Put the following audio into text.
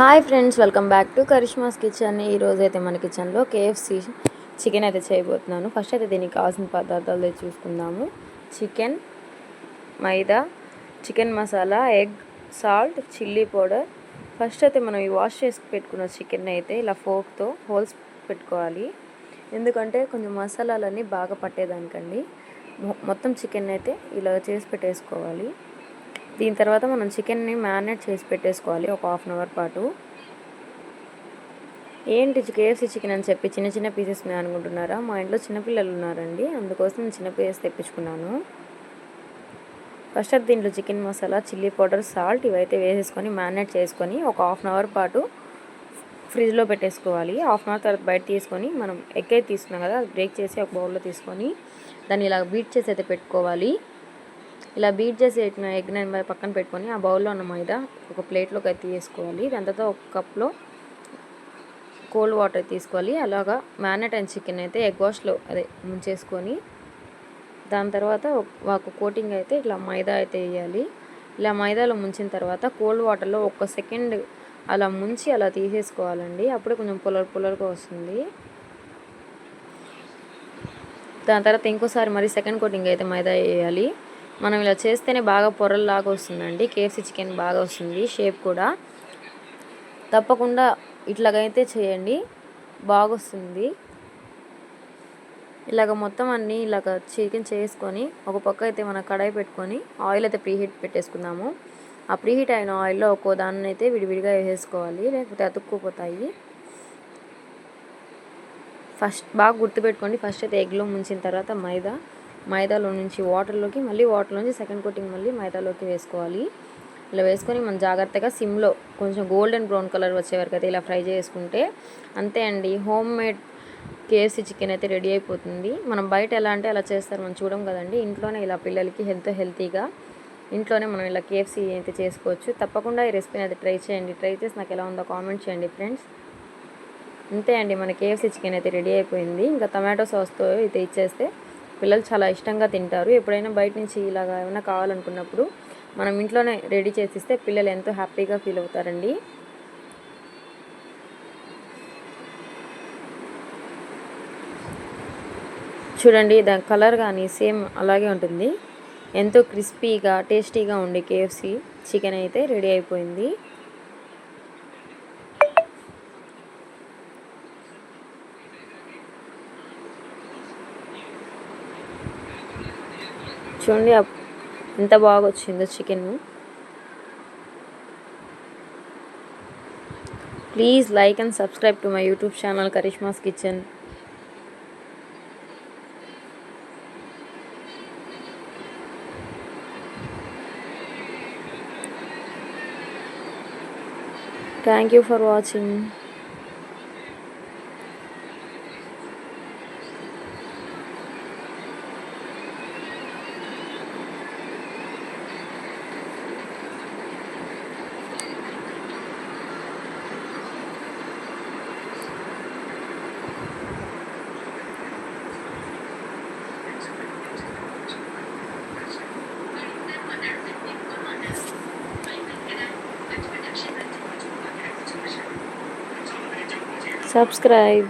Hi friends, welcome back to Karishma's kitchen. ఈరోజు అయితే మన కిచెన్లో కేఎఫ్సి చికెన్ అయితే చేయబోతున్నాను. ఫస్ట్ అయితే దీనికి కావాల్సిన పదార్థాలు అయితే చూసుకుందాము. Chicken, maida, chicken masala, egg, salt, chilli powder. First అయితే మనం ఈ వాష్ చేసి పెట్టుకున్న చికెన్ అయితే ఇలా ఫోర్క్తో హోల్స్ పెట్టుకోవాలి. ఎందుకంటే కొంచెం మసాలాలన్నీ బాగా పట్టేదానికండి. మొత్తం చికెన్ అయితే ఇలా చేసి పెట్టేసుకోవాలి. దీని తర్వాత మనం చికెన్ని మ్యారినేట్ చేసి పెట్టేసుకోవాలి ఒక హాఫ్ అన్ అవర్ పాటు. ఏంటి కేఎఫ్సి చికెన్ అని చెప్పి చిన్న చిన్న పీసెస్ ఉన్నాయి అనుకుంటున్నారా? మా ఇంట్లో చిన్నపిల్లలు ఉన్నారండి, అందుకోసం నేను చిన్న పీసెస్ తెప్పించుకున్నాను. ఫస్ట్ అయితే దీంట్లో chicken masala, chilli powder, salt ఇవైతే వేసేసుకొని మ్యారినేట్ చేసుకొని ఒక హాఫ్ అన్ అవర్ పాటు ఫ్రిడ్జ్లో పెట్టేసుకోవాలి. హాఫ్ అన్ అవర్ తర్వాత బయట తీసుకొని మనం ఎగ్ అయితే తీసుకున్నాం కదా, అది బ్రేక్ చేసి ఒక బౌల్లో తీసుకొని దాన్ని ఇలా బీట్ చేసి అయితే పెట్టుకోవాలి. ఇలా బీట్ చేసి పెట్టిన ఎగ్ నెంబర్ పక్కన పెట్టుకొని ఆ బౌల్లో ఉన్న మైదా ఒక ప్లేట్లోకి అయితే తీసుకోవాలి. దాని తర్వాత ఒక కప్లో కోల్డ్ వాటర్ తీసుకోవాలి. అలాగా మ్యారినేట్ అయిన చికెన్ అయితే ఎగ్ వాష్లో ముంచేసుకొని దాని తర్వాత ఒక కోటింగ్ అయితే ఇట్లా మైదా అయితే వేయాలి. ఇలా మైదాలో ముంచిన తర్వాత కోల్డ్ వాటర్లో ఒక సెకండ్ అలా ముంచి అలా తీసేసుకోవాలండి. అప్పుడే కొంచెం పుల్లగా వస్తుంది. దాని తర్వాత ఇంకోసారి మరి సెకండ్ కోటింగ్ అయితే మైదా వేయాలి. మనం ఇలా చేస్తేనే బాగా పొరల్లాగా వస్తుందండి. కేఎఫ్సి చికెన్ బాగా వస్తుంది, షేప్ కూడా. తప్పకుండా ఇట్లాగైతే చేయండి, బాగా వస్తుంది. ఇలాగ మొత్తం అన్నీ ఇలాగ చికెన్ చేసుకొని ఒక పక్క అయితే మనం కడాయి పెట్టుకొని ఆయిల్ అయితే ప్రీహీట్ పెట్టేసుకుందాము. ఆ ప్రీహీట్ అయిన ఆయిల్లో ఒక్కో దాన్ని అయితే విడివిడిగా వేసేసుకోవాలి, లేకపోతే అతుక్కుపోతాయి. ఫస్ట్ బాగా గుర్తుపెట్టుకోండి. ఫస్ట్ అయితే ఎగ్లో ముంచిన తర్వాత మైదాలో నుంచి వాటర్లోకి, మళ్ళీ వాటర్లోంచి సెకండ్ కోటింగ్ మళ్ళీ మైదాలోకి వేసుకోవాలి. ఇలా వేసుకొని మనం జాగ్రత్తగా సిమ్లో కొంచెం గోల్డెన్ బ్రౌన్ కలర్ వచ్చే వరకు అయితే ఇలా ఫ్రై చేసుకుంటే అంతే అండి, హోమ్ మేడ్ కేఎఫ్సి చికెన్ అయితే రెడీ అయిపోతుంది. మనం బయట ఎలా అంటే అలా చేస్తారు, మనం చూడం కదండి. ఇంట్లోనే ఇలా పిల్లలకి హెల్తీగా ఇంట్లోనే మనం ఇలా కేఎఫ్సి అయితే చేసుకోవచ్చు. తప్పకుండా ఈ రెసిపీని అయితే ట్రై చేయండి. ట్రై చేసి నాకు ఎలా ఉందో కామెంట్ చేయండి ఫ్రెండ్స్. అంతే అండి, మన కేఎఫ్సి చికెన్ అయితే రెడీ అయిపోయింది. ఇంకా టమాటో సాస్తో అయితే ఇచ్చేస్తే పిల్లలు చాలా ఇష్టంగా తింటారు. ఎప్పుడైనా బయట నుంచి ఇలాగా ఏమైనా కావాలనుకున్నప్పుడు మనం ఇంట్లోనే రెడీ చేసిస్తే పిల్లలు ఎంతో హ్యాపీగా ఫీల్ అవుతారండి. చూడండి, దాని కలర్ కానీ సేమ్ అలాగే ఉంటుంది. ఎంతో క్రిస్పీగా టేస్టీగా ఉండే కేఎఫ్సి చికెన్ అయితే రెడీ అయిపోయింది. చూడండి ఎంత బాగా వచ్చిందో chicken. Please like and subscribe to my YouTube channel Karishma's kitchen. Thank you for watching. Subscribe.